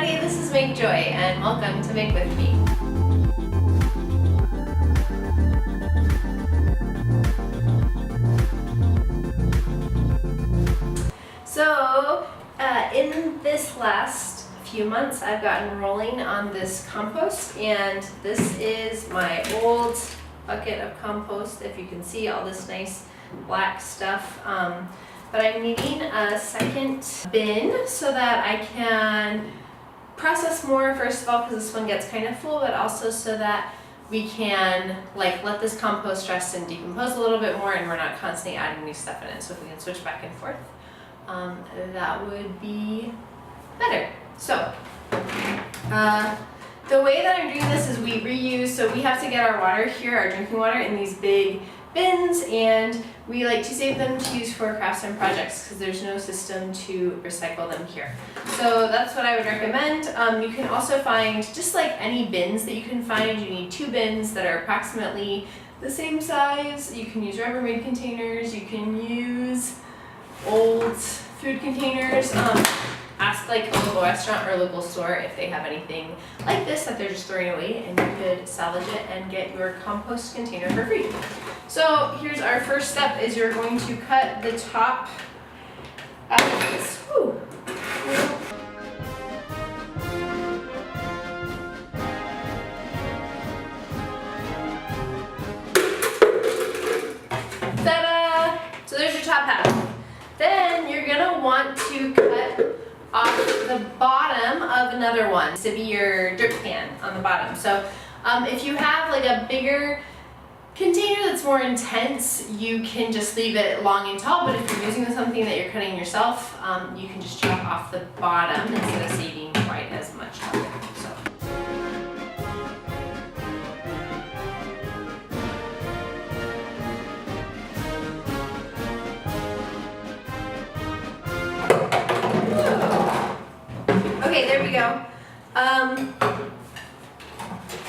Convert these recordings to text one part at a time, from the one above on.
everybody, this is Make Joy and welcome to Make With Me. So in this last few months I've gotten rolling on this compost, and this is my old bucket of compost. If you can see all this nice black stuff, but I'm needing a second bin so that I can process more, first of all because this one gets kind of full, but also so that we can let this compost rest and decompose a little bit more and we're not constantly adding new stuff in it. So if we can switch back and forth, that would be better. So the way that I'm doing this is we reuse, so we have to get our water here, our drinking water, in these big bins, and we like to save them to use for crafts and projects because there's no system to recycle them here. So that's what I would recommend. You can also find, just like any bins that you can find, you need 2 bins that are approximately the same size. You can use Rubbermaid containers, you can use old food containers. Ask a local restaurant or a local store if they have anything like this that they're just throwing away, and you could salvage it and get your compost container for free. So here's our first step, is you're going to cut the top out of this. Whew. Ta-da! So there's your top half. Then you're gonna want to cut off the bottom of another one to be your drip pan on the bottom. So if you have a bigger container that's more intense, you can just leave it long and tall, but if you're using something that you're cutting yourself, you can just chop off the bottom instead of saving quite as much of it. Okay, there we go.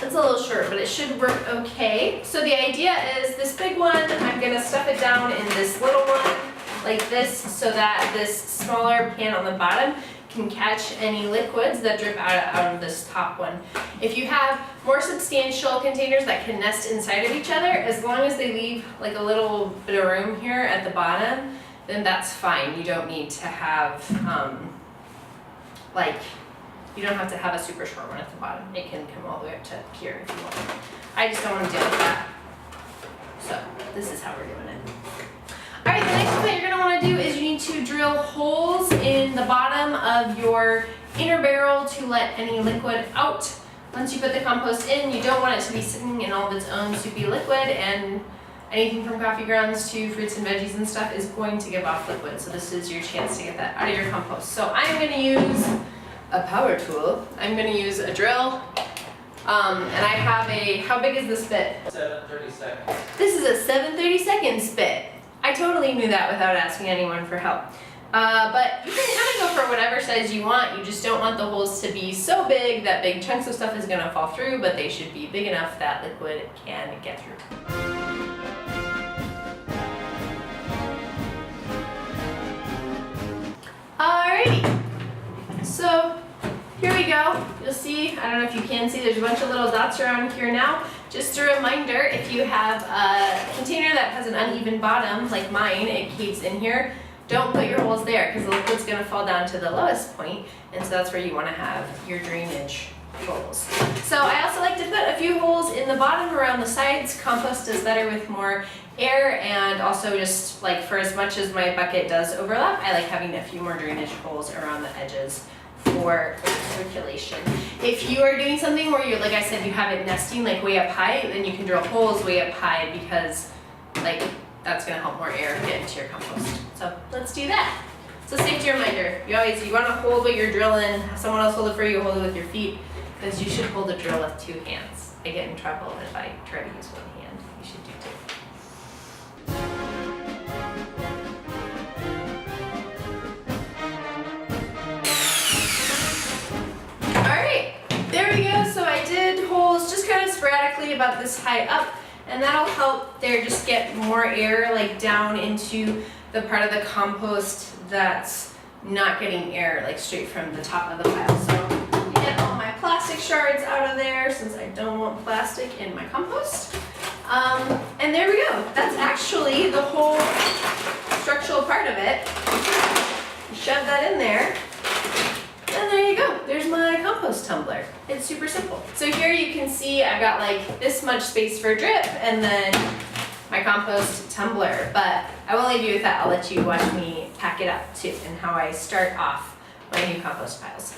It's a little short, but it should work okay. So the idea is this big one, I'm gonna stuff it down in this little one like this so that this smaller pan on the bottom can catch any liquids that drip out of this top one. If you have more substantial containers that can nest inside of each other, as long as they leave a little bit of room here at the bottom, then that's fine. You don't need to have you don't have to have a super short one at the bottom. It can come all the way up to here if you want. I just don't want to deal with that. So this is how we're doing it. All right, the next thing that you're going to want to do is you need to drill holes in the bottom of your inner barrel to let any liquid out. Once you put the compost in, you don't want it to be sitting in all of its own soupy liquid, and anything from coffee grounds to fruits and veggies and stuff is going to give off liquid. So this is your chance to get that out of your compost. So I'm going to use a power tool. I'm going to use a drill, and I have how big is this bit? 7/32. This is a 7/32 bit. I totally knew that without asking anyone for help. But you can kind of go for whatever size you want. You just don't want the holes to be so big that big chunks of stuff is going to fall through, but they should be big enough that liquid can get through. Alrighty. So here we go. You'll see, I don't know if you can see, there's a bunch of little dots around here now. Just a reminder, if you have a container that has an uneven bottom, like mine, it keeps in here, don't put your holes there because the liquid's going to fall down to the lowest point, and so that's where you want to have your drainage holes. So I also like to put a few holes in the bottom around the sides. Compost does better with more air, and also just for as much as my bucket does overlap, I like having a few more drainage holes around the edges for circulation. If you are doing something where you, like I said, you have it nesting way up high, then you can drill holes way up high because that's going to help more air get into your compost. So let's do that. So safety reminder, you want to hold what you're drilling, have someone else hold it for you, hold it with your feet, because you should hold a drill with 2 hands. I get in trouble if I try to use 1 hand. You should do 2. Sporadically about this high up, and that'll help there just get more air down into the part of the compost that's not getting air straight from the top of the pile. So plastic shards out of there since I don't want plastic in my compost. And there we go. That's actually the whole structural part of it. Shove that in there. And there you go, there's my compost tumbler. It's super simple. So here you can see I've got like this much space for drip and then my compost tumbler, but I won't leave you with that. I'll let you watch me pack it up too and how I start off my new compost piles.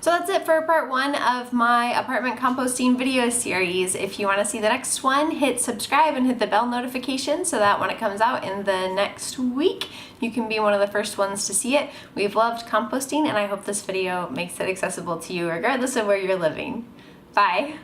So that's it for part 1 of my apartment composting video series. If you want to see the next one, hit subscribe and hit the bell notification so that when it comes out in the next week, you can be one of the first ones to see it. We've loved composting and I hope this video makes it accessible to you regardless of where you're living. Bye!